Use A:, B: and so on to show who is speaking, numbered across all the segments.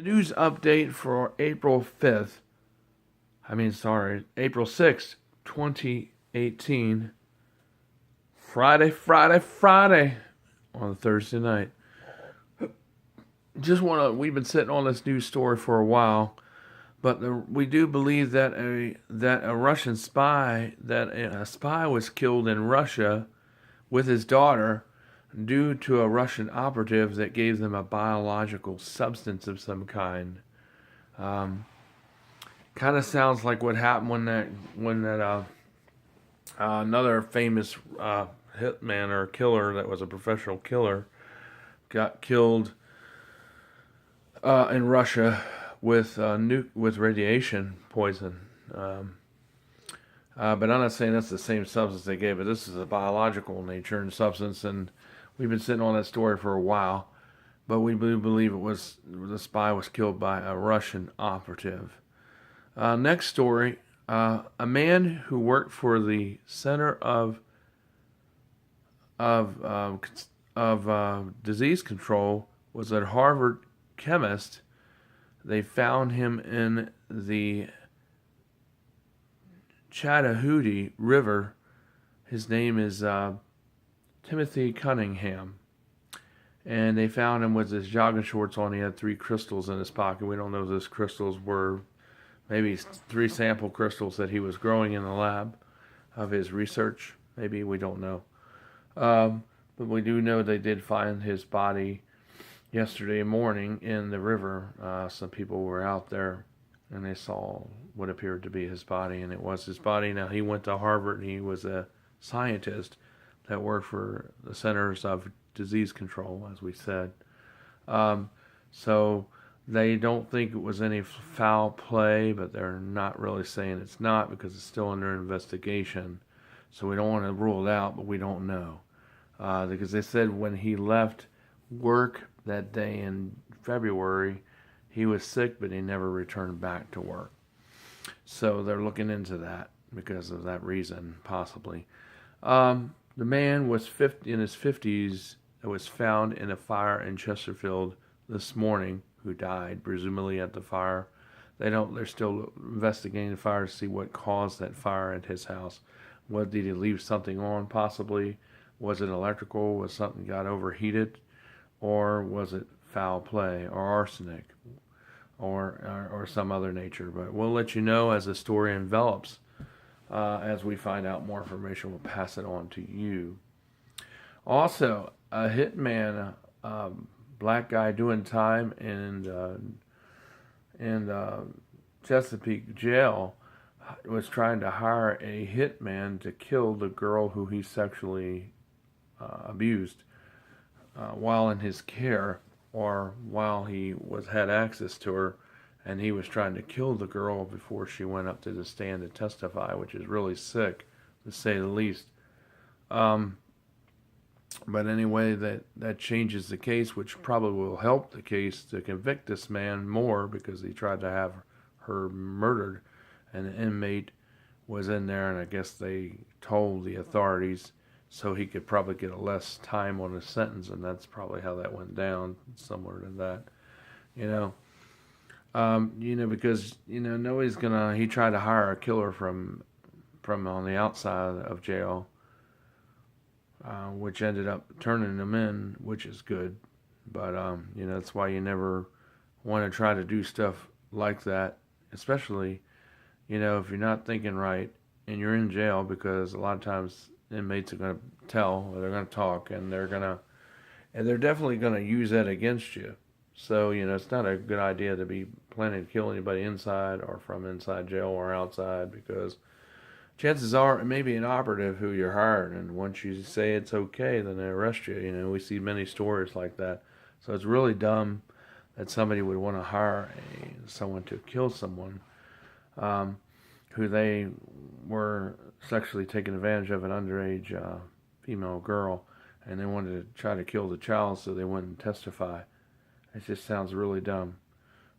A: News update for April 6th, 2018. Friday on Thursday night. We've been sitting on this news story for a while, but we do believe that a Russian spy, that a spy was killed in Russia with his daughter due to a Russian operative that gave them a biological substance of some kind. Um, Kind of sounds like what happened when that another famous hitman or killer that was a professional killer got killed in Russia with with radiation poison. But I'm not saying that's the same substance they gave, but this is a biological nature and substance, and we've been sitting on that story for a while. But we do believe the spy was killed by a Russian operative. Next story: a man who worked for the Center of Disease Control was a Harvard chemist. They found him in the Chattahoochee River. His name is Timothy Cunningham. And they found him with his jogging shorts on. He had 3 crystals in his pocket. We don't know if those crystals were maybe 3 sample crystals that he was growing in the lab of his research. Maybe, we don't know. But we do know they did find his body yesterday morning in the river. Some people were out there and they saw what appeared to be his body, and it was his body. Now, he went to Harvard and he was a scientist that worked for the Centers of Disease Control, as we said. So they don't think it was any foul play, but they're not really saying it's not because it's still under investigation. So we don't want to rule it out, but we don't know. Because they said when he left work that day in February, he was sick, but he never returned back to work. So they're looking into that because of that reason, possibly. The man was in his 50s. It was found in a fire in Chesterfield this morning, who died presumably at the fire. They're still investigating the fire to see what caused that fire at his house. What, did he leave something on possibly? Was it electrical? Was something got overheated? Or was it foul play or arsenic or some other nature? But we'll let you know as the story envelops. As we find out more information, we'll pass it on to you. Also, a hitman, black guy doing time in Chesapeake jail, was trying to hire a hitman to kill the girl who he sexually abused while in his care, or while he had access to her, and he was trying to kill the girl before she went up to the stand to testify, which is really sick, to say the least. But anyway, that changes the case, which probably will help the case to convict this man more, because he tried to have her murdered, and the inmate was in there, and I guess they told the authorities so he could probably get a less time on his sentence, and that's probably how that went down, somewhere to that, you know. Because nobody's gonna. He tried to hire a killer from on the outside of jail, which ended up turning him in, which is good. But that's why you never want to try to do stuff like that, especially if you're not thinking right and you're in jail, because a lot of times inmates are going to tell, or they're going to talk, and they're definitely going to use that against you. So it's not a good idea to be planning to kill anybody inside or from inside jail or outside, because chances are it may be an operative who you're hiring, and once you say it's okay, then they arrest you. We see many stories like that. So it's really dumb that somebody would want to hire someone to kill someone who they were sexually taking advantage of, an underage female girl, and they wanted to try to kill the child so they wouldn't testify. It just sounds really dumb.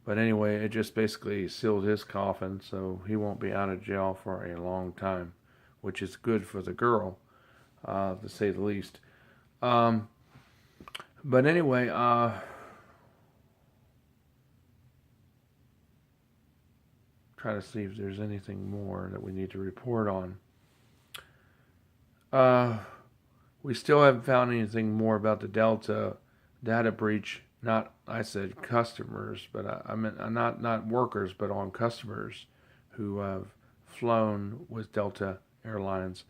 A: But anyway, it just basically sealed his coffin, so he won't be out of jail for a long time, which is good for the girl, to say the least. But anyway, try to see if there's anything more that we need to report on. Uh, we still haven't found anything more about the Delta data breach. Not, I said customers, but I meant not workers, but on customers who have flown with Delta Airlines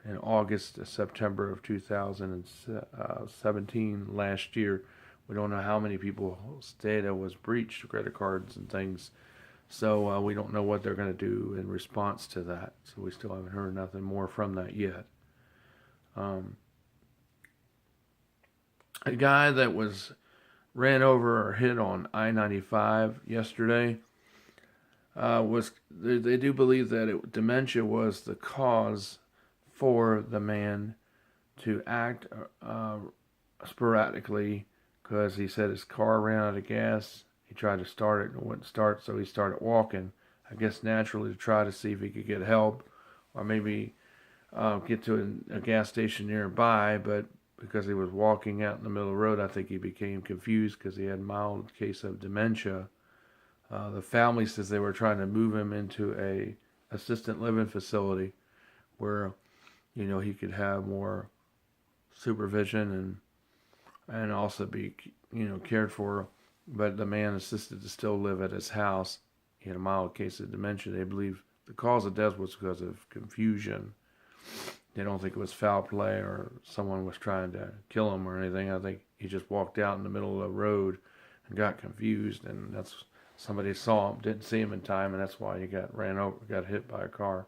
A: in August to September of 2017 last year. We don't know how many people's data was breached, credit cards and things. So we don't know what they're going to do in response to that. So we still haven't heard nothing more from that yet. A guy that was ran over or hit on I-95 yesterday they do believe that dementia was the cause for the man to act sporadically, because he said his car ran out of gas. He tried to start it and it wouldn't start, so he started walking, I guess naturally, to try to see if he could get help, or maybe get to a gas station nearby. But because he was walking out in the middle of the road, I think he became confused because he had a mild case of dementia. The family says they were trying to move him into a assisted living facility where, he could have more supervision and also be, cared for. But the man insisted to still live at his house. He had a mild case of dementia. They believe the cause of death was because of confusion. They don't think it was foul play or someone was trying to kill him or anything. I think he just walked out in the middle of the road and got confused, and that's somebody saw him, didn't see him in time, and that's why he got hit by a car.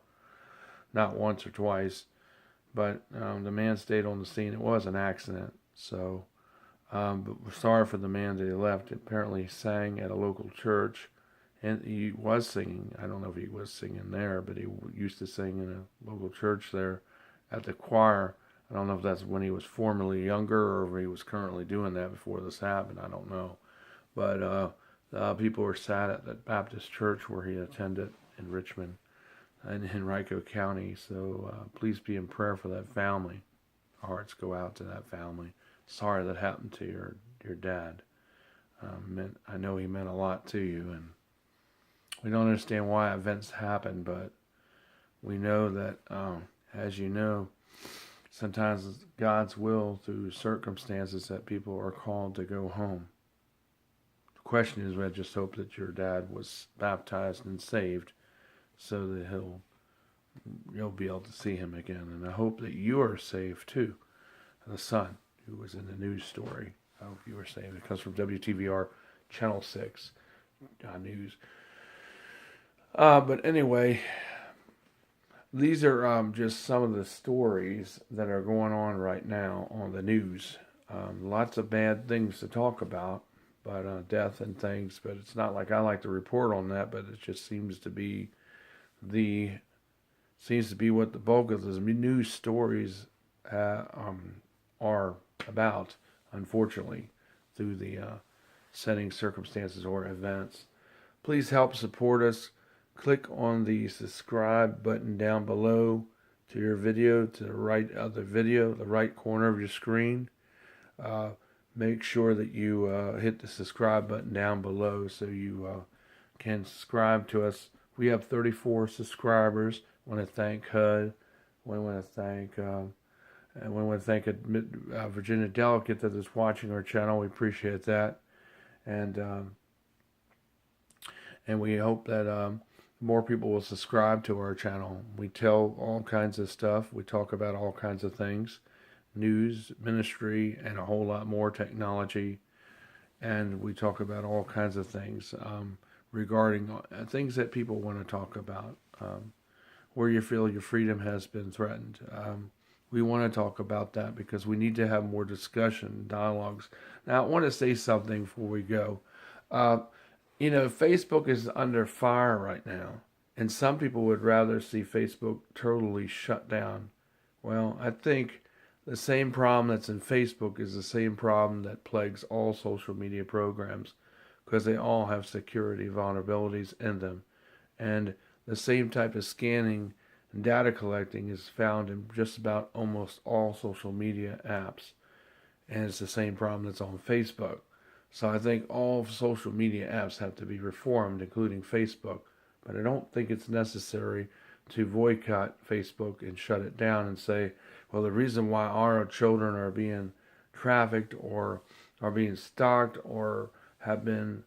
A: Not once or twice, but the man stayed on the scene. It was an accident, so but we're sorry for the man that he left. Apparently he sang at a local church, and he was singing. I don't know if he was singing there, but he used to sing in a local church there at the choir. I don't know if that's when he was formerly younger or if he was currently doing that before this happened. I don't know. But people were sad at that Baptist church where he attended in Richmond and Henrico County. So please be in prayer for that family. Our hearts go out to that family. Sorry that happened to your dad. I know he meant a lot to you, and we don't understand why events happen, but we know that, as you know, sometimes it's God's will through circumstances that people are called to go home. The question is, I just hope that your dad was baptized and saved so that you'll be able to see him again. And I hope that you are saved too. The son who was in the news story, I hope you are saved. It comes from WTVR Channel 6 News. But anyway, these are just some of the stories that are going on right now on the news. Lots of bad things to talk about, but death and things. But it's not like I like to report on that. But it just seems to be what the bulk of the news stories are about. Unfortunately, through the setting circumstances or events. Please help support us. Click on the subscribe button down below to your video, to the right of the video, the right corner of your screen. Make sure that you hit the subscribe button down below so you can subscribe to us. We have 34 subscribers. I want to thank HUD. We want to thank a Virginia delegate that is watching our channel. We appreciate that, and we hope that more people will subscribe to our channel. We tell all kinds of stuff. We talk about all kinds of things, news, ministry, and a whole lot more, technology. And we talk about all kinds of things regarding things that people want to talk about, where you feel your freedom has been threatened. We want to talk about that because we need to have more discussion, dialogues. Now, I want to say something before we go. Facebook is under fire right now, and some people would rather see Facebook totally shut down. Well, I think the same problem that's in Facebook is the same problem that plagues all social media programs, because they all have security vulnerabilities in them. And the same type of scanning and data collecting is found in just about almost all social media apps. And it's the same problem that's on Facebook. So I think all social media apps have to be reformed, including Facebook, But I don't think it's necessary to boycott Facebook and shut it down and say, well, the reason why our children are being trafficked or are being stalked or have been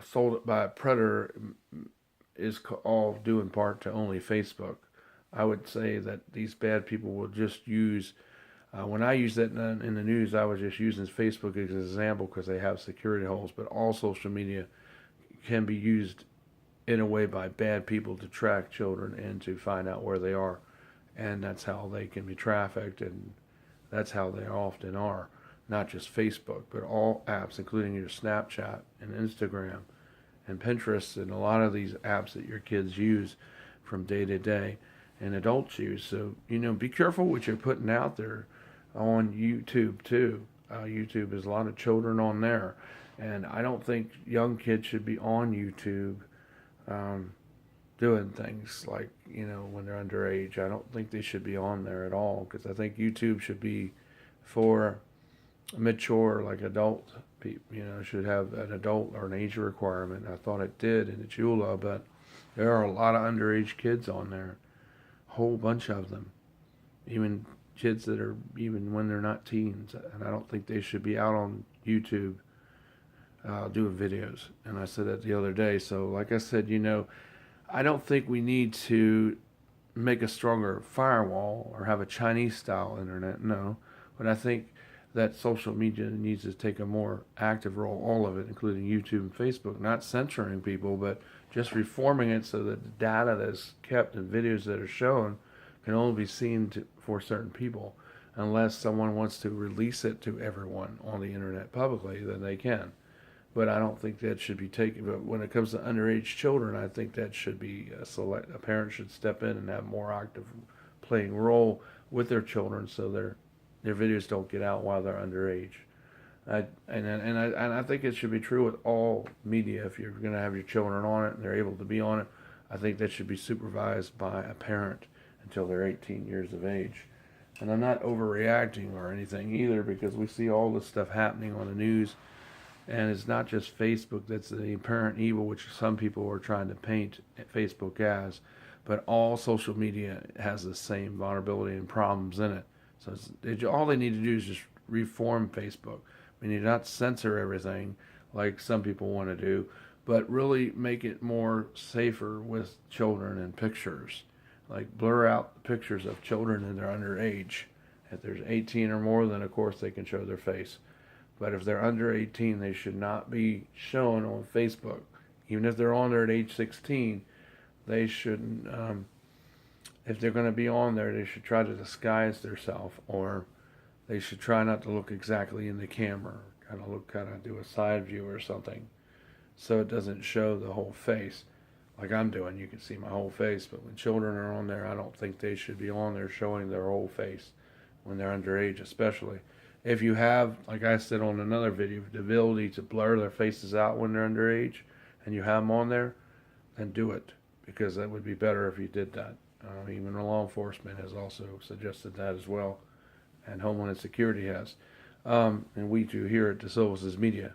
A: sold by a predator is all due in part to only Facebook. I would say that these bad people will just use, when I use that in the news, I was just using Facebook as an example because they have security holes, but all social media can be used in a way by bad people to track children and to find out where they are. And that's how they can be trafficked, and that's how they often are. Not just Facebook, but all apps, including your Snapchat and Instagram and Pinterest and a lot of these apps that your kids use from day to day and adults use. So, be careful what you're putting out there on YouTube too. YouTube is a lot of children on there. And I don't think young kids should be on YouTube doing things like, when they're underage. I don't think they should be on there at all because I think YouTube should be for mature, like adult people, should have an adult or an age requirement. I thought it did in the Chula, but there are a lot of underage kids on there, a whole bunch of them, even kids that are even when they're not teens, and I don't think they should be out on YouTube doing videos. And I said that the other day. So, like I said, I don't think we need to make a stronger firewall or have a Chinese style internet. No, but I think that social media needs to take a more active role, all of it, including YouTube and Facebook, not censoring people, but just reforming it so that the data that's kept and videos that are shown can only be seen for certain people. Unless someone wants to release it to everyone on the internet publicly, then they can. But I don't think that should be taken. But when it comes to underage children, I think that should be a parent should step in and have more active playing role with their children so their videos don't get out while they're underage. And I think it should be true with all media. If you're going to have your children on it and they're able to be on it, I think that should be supervised by a parent until they're 18 years of age. And I'm not overreacting or anything either because we see all this stuff happening on the news. And it's not just Facebook that's the apparent evil, which some people are trying to paint Facebook as, but all social media has the same vulnerability and problems in it. So all they need to do is just reform Facebook. We need not censor everything like some people want to do, but really make it more safer with children and pictures. Like blur out the pictures of children and they're underage. If there's 18 or more, then of course they can show their face. But if they're under 18, they should not be shown on Facebook. Even if they're on there at age 16, they shouldn't. If they're going to be on there, they should try to disguise themselves, or they should try not to look exactly in the camera. Kind of do a side view or something, so it doesn't show the whole face. Like I'm doing, you can see my whole face. But when children are on there, I don't think they should be on there showing their whole face when they're underage, especially. If you have, like I said on another video, the ability to blur their faces out when they're underage and you have them on there, then do it, because that would be better if you did that. Even law enforcement has also suggested that as well, and Homeland Security has. And we do here at DeSilva's Media.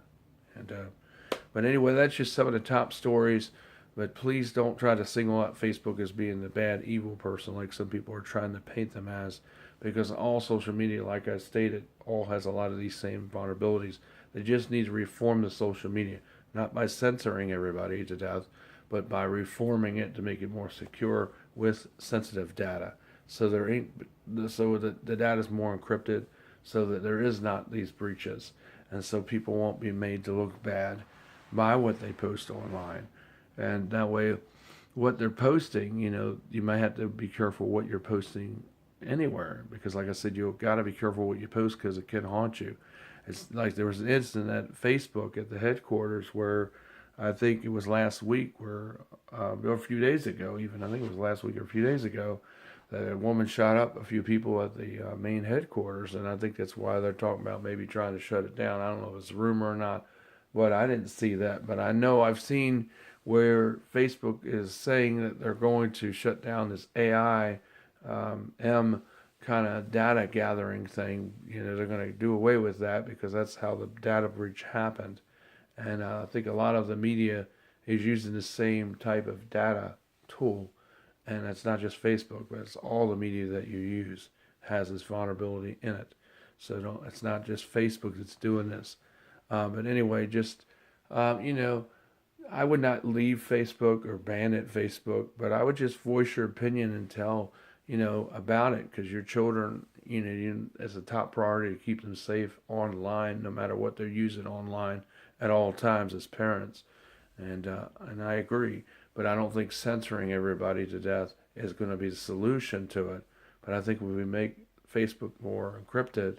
A: But anyway, that's just some of the top stories. But please don't try to single out Facebook as being the bad, evil person like some people are trying to paint them as, because all social media, like I stated, all has a lot of these same vulnerabilities. They just need to reform the social media, not by censoring everybody to death, but by reforming it to make it more secure with sensitive data. So the data is more encrypted, so that there is not these breaches, and so people won't be made to look bad by what they post online. And that way, what they're posting, you might have to be careful what you're posting anywhere, because like I said, you've got to be careful what you post because it can haunt you. It's like there was an incident at Facebook at the headquarters where I think it was last week, or a few days ago even, I think it was last week or a few days ago, that a woman shot up a few people at the main headquarters, and I think that's why they're talking about maybe trying to shut it down. I don't know if it's a rumor or not, but I didn't see that. But I know I've seen where Facebook is saying that they're going to shut down this AI kind of data gathering thing. They're going to do away with that because that's how the data breach happened. And I think a lot of the media is using the same type of data tool. And it's not just Facebook, but it's all the media that you use has this vulnerability in it. So it's not just Facebook that's doing this. But anyway, just, you know, I would not leave Facebook or ban it Facebook, but I would just voice your opinion and tell, you know, about it, because your children, you know, as a top priority to keep them safe online, no matter what they're using online at all times as parents. And I agree, but I don't think censoring everybody to death is going to be the solution to it. But I think when we make Facebook more encrypted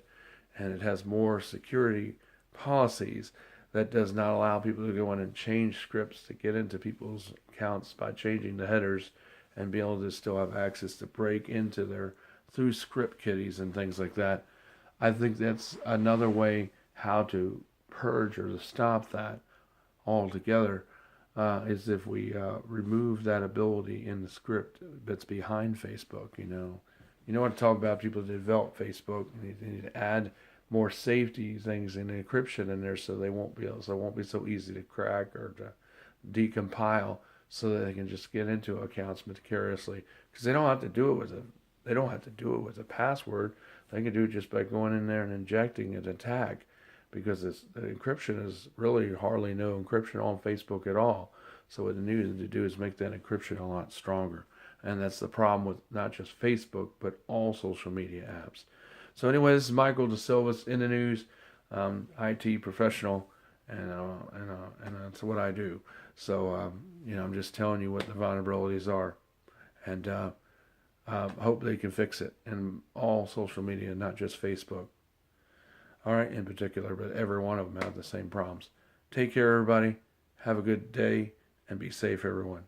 A: and it has more security policies, that does not allow people to go in and change scripts to get into people's accounts by changing the headers and be able to still have access to break into their through script kiddies and things like that. I think that's another way how to purge or to stop that altogether, is if we remove that ability in the script that's behind Facebook. You know what to talk about people that develop Facebook. They need to add more safety things and encryption in there so it won't be so easy to crack or to decompile, so that they can just get into accounts vicariously, because they don't have to do it with a password. They can do it just by going in there and injecting an attack, because the encryption is really hardly no encryption on Facebook at all. So what they need to do is make that encryption a lot stronger. And that's the problem with not just Facebook, but all social media apps. So anyway, this is Michael DeSilva in the news, IT professional, and that's what I do. So, I'm just telling you what the vulnerabilities are, and hope they can fix it in all social media, not just Facebook. All right, in particular, but every one of them have the same problems. Take care, everybody. Have a good day, and be safe, everyone.